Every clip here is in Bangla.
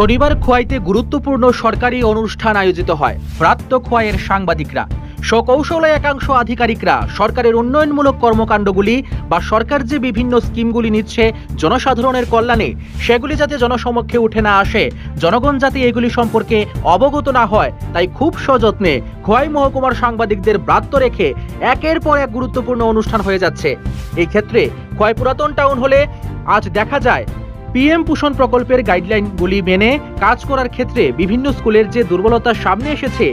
শনিবার খোয়াইতে গুরুত্বপূর্ণ সরকারি অনুষ্ঠান আয়োজিত হয়। প্রাপ্ত খোয়াইয়ের সাংবাদিকরা, স্বকৌশলে একাংশ আধিকারিকরা সরকারের উন্নয়নমূলক কর্মকাণ্ডগুলি বা সরকার যে বিভিন্ন স্কিমগুলি নিচ্ছে জনসাধারণের কল্যাণে, সেগুলি যাতে জনসমক্ষে উঠে না আসে, জনগণ যাতে এগুলি সম্পর্কে অবগত না হয়, তাই খুব সযত্নে খোয়াই মহকুমার সাংবাদিকদের ব্রাত্য রেখে একের পর এক গুরুত্বপূর্ণ অনুষ্ঠান হয়ে যাচ্ছে। এই ক্ষেত্রে খোয়াই পুরাতন টাউন হলে আজ দেখা যায় পিএম পোষণ প্রকল্পের গাইডলাইনগুলি মেনে কাজ করার ক্ষেত্রে বিভিন্ন স্কুলের যে দুর্বলতা সামনে এসেছে,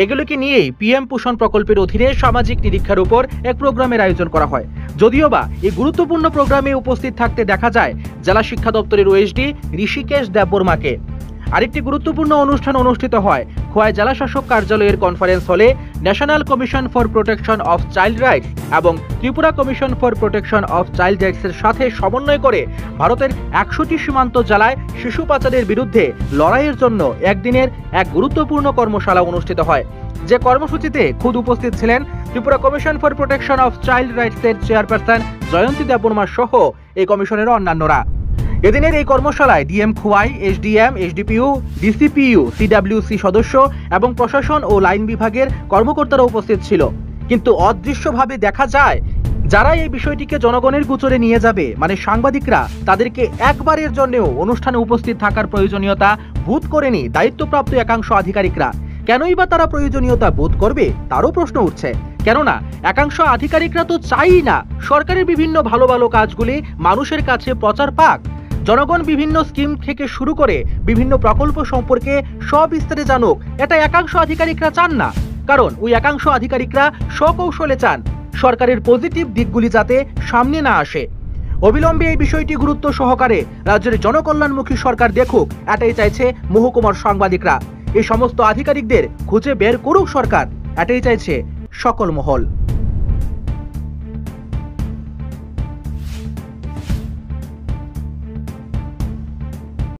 এগুলোকে নিয়েই পিএম পোষণ প্রকল্পের অধীনে সামাজিক নিরীক্ষার উপর এক প্রোগ্রামের আয়োজন করা হয়। যদিও বা এই গুরুত্বপূর্ণ প্রোগ্রামে উপস্থিত থাকতে দেখা যায় জেলা শিক্ষা দপ্তরের ওএসডি ঋষিকেশ দেববর্মাকে। আরেকটি গুরুত্বপূর্ণ অনুষ্ঠান অনুষ্ঠিত হয় খোয়াই জেলা শাসক কার্যালয়ের কনফারেন্স হলে national commission for protection of child rights এবং Tripura commission for protection of child রাইটসের সাথে সমন্বয় করে ভারতের ১০০টি সীমান্ত জেলায় শিশু পাচারের বিরুদ্ধে লড়াইয়ের জন্য একদিনের এক গুরুত্বপূর্ণ কর্মশালা অনুষ্ঠিত হয়। যে কর্মসূচিতে খুদ উপস্থিত ছিলেন Tripura commission for protection of child রাইটসের চেয়ারপারসন জয়ন্তী দেববর্মা সহ এই কমিশনের অন্যান্যরা। এদিনের এই কর্মশালায় DM Khowai, SDM, SDPU, DCPU, CWC সদস্য এবং প্রশাসন ও লাইন বিভাগের কর্মকর্তারা উপস্থিত ছিল। কিন্তু অদৃশ্যভাবে দেখা যায় যারা এই বিষয়টিকে জনগণের গোচরে নিয়ে যাবে, মানে সাংবাদিকরা, তাদেরকে একবারের জন্যও অনুষ্ঠানে উপস্থিত থাকার প্রয়োজনীয়তা বোধ করেনি দায়িত্বপ্রাপ্ত একাংশ আধিকারিকরা। কেনই বা তারা প্রয়োজনীয়তা বোধ করবে তারও প্রশ্ন উঠছে। কেননা একাংশ আধিকারিকরা তো চাই না সরকারের বিভিন্ন ভালো ভালো কাজগুলি মানুষের কাছে প্রচার পাক, জনগণ বিভিন্ন স্কিম থেকে শুরু করে বিভিন্ন প্রকল্প সম্পর্কে সবিস্তারে জানুক, এটা একাংশ আধিকারিকরা চান না। কারণ ওই একাংশ আধিকারিকরা স্বকৌশলে চান সরকারের পজিটিভ দিকগুলি যাতে সামনে না আসে। অবিলম্বে এই বিষয়টি গুরুত্ব সহকারে রাজ্যের জনকল্যাণমুখী সরকার দেখুক, এটাই চাইছে মহকুমার সাংবাদিকরা। এই সমস্ত আধিকারিকদের খুঁজে বের করুক সরকার, এটাই চাইছে সকল মহল।